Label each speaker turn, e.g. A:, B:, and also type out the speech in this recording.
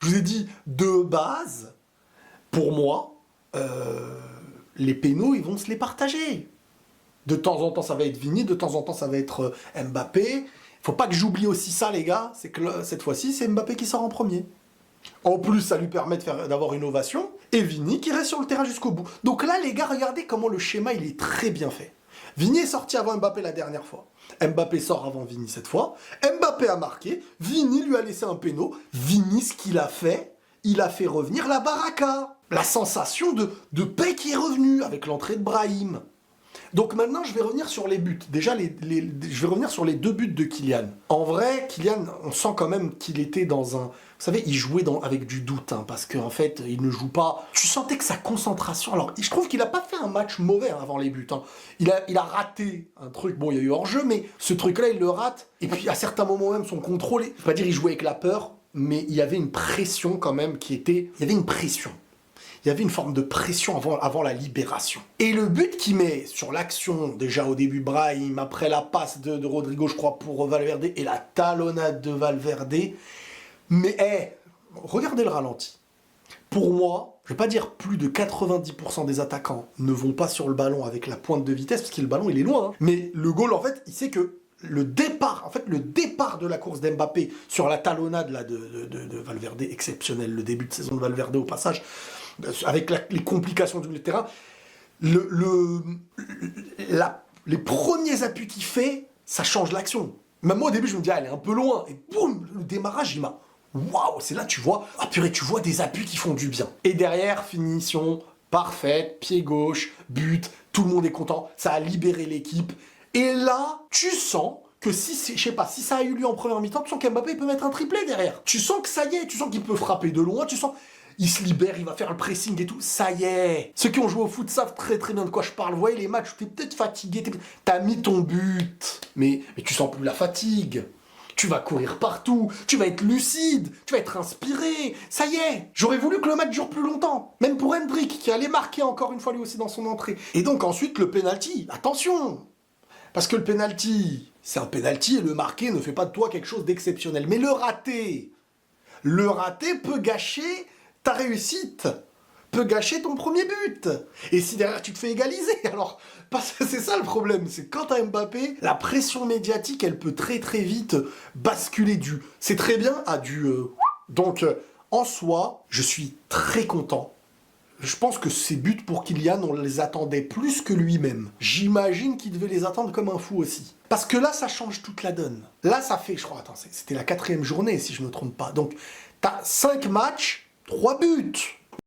A: Je vous ai dit, de base, pour moi, les pénaux, ils vont se les partager. De temps en temps, ça va être Vini, de temps en temps, ça va être Mbappé. Faut pas que j'oublie aussi ça, les gars, c'est que cette fois-ci, c'est Mbappé qui sort en premier. En plus, ça lui permet d'avoir une ovation, et Vini qui reste sur le terrain jusqu'au bout. Donc là, les gars, regardez comment le schéma, il est très bien fait. Vini est sorti avant Mbappé la dernière fois. Mbappé sort avant Vini cette fois. Mbappé a marqué. Vini lui a laissé un péno. Vini, ce qu'il a fait, il a fait revenir la baraka. La sensation de paix qui est revenue avec l'entrée de Brahim. Donc maintenant, je vais revenir sur les buts. Déjà, je vais revenir sur les 2 buts de Kylian. En vrai, Kylian, on sent quand même qu'il était dans un... Vous savez, il jouait avec du doute, hein, parce qu'en fait, il ne joue pas... Tu sentais que sa concentration... Alors, je trouve qu'il n'a pas fait un match mauvais, hein, avant les buts. Hein. Il a raté un truc. Bon, il y a eu hors-jeu, mais ce truc-là, il le rate. Et puis, à certains moments même, son contrôle... Je ne vais pas dire qu'il jouait avec la peur, mais il y avait une pression quand même qui était... Il y avait une pression. Il y avait une forme de pression avant la libération. Et le but qu'il met sur l'action, déjà au début Brahim, après la passe de Rodrigo, je crois, pour Valverde, et la talonnade de Valverde, mais regardez le ralenti. Pour moi, je ne vais pas dire plus de 90% des attaquants ne vont pas sur le ballon avec la pointe de vitesse, parce que le ballon, il est loin. Hein. Mais le goal, en fait, il sait que le départ de la course d'Mbappé sur la talonnade là, de Valverde, exceptionnel, le début de saison de Valverde au passage, avec les complications du terrain, les premiers appuis qu'il fait, ça change l'action. Même moi au début je me dis, elle est un peu loin, et boum, le démarrage il m'a... Waouh, c'est là tu vois, ah purée, tu vois des appuis qui font du bien. Et derrière, finition parfaite, pied gauche, but, tout le monde est content, ça a libéré l'équipe. Et là, tu sens que si, je sais pas, si ça a eu lieu en première mi-temps, tu sens qu'Mbappé peut mettre un triplé derrière. Tu sens que ça y est, tu sens qu'il peut frapper de loin, tu sens... Il se libère, il va faire le pressing et tout, ça y est. Ceux qui ont joué au foot savent très très bien de quoi je parle. Vous voyez les matchs où t'es peut-être fatigué, t'as mis ton but, mais tu sens plus la fatigue. Tu vas courir partout, tu vas être lucide, tu vas être inspiré, ça y est. J'aurais voulu que le match dure plus longtemps, même pour Hendrick qui allait marquer encore une fois lui aussi dans son entrée. Et donc ensuite le penalty, attention, parce que le penalty, c'est un penalty et le marqué ne fait pas de toi quelque chose d'exceptionnel. Mais le raté peut gâcher ta réussite, peut gâcher ton premier but. Et si derrière tu te fais égaliser, alors, parce que c'est ça le problème, c'est quand t'as Mbappé, la pression médiatique, elle peut très très vite basculer c'est très bien à Donc, en soi, je suis très content. Je pense que ces buts pour Kylian, on les attendait plus que lui-même. J'imagine qu'il devait les attendre comme un fou aussi. Parce que là, ça change toute la donne. Là, ça fait, je crois, attends, c'était la 4e journée, si je ne me trompe pas. Donc, t'as 5 matchs, 3 buts.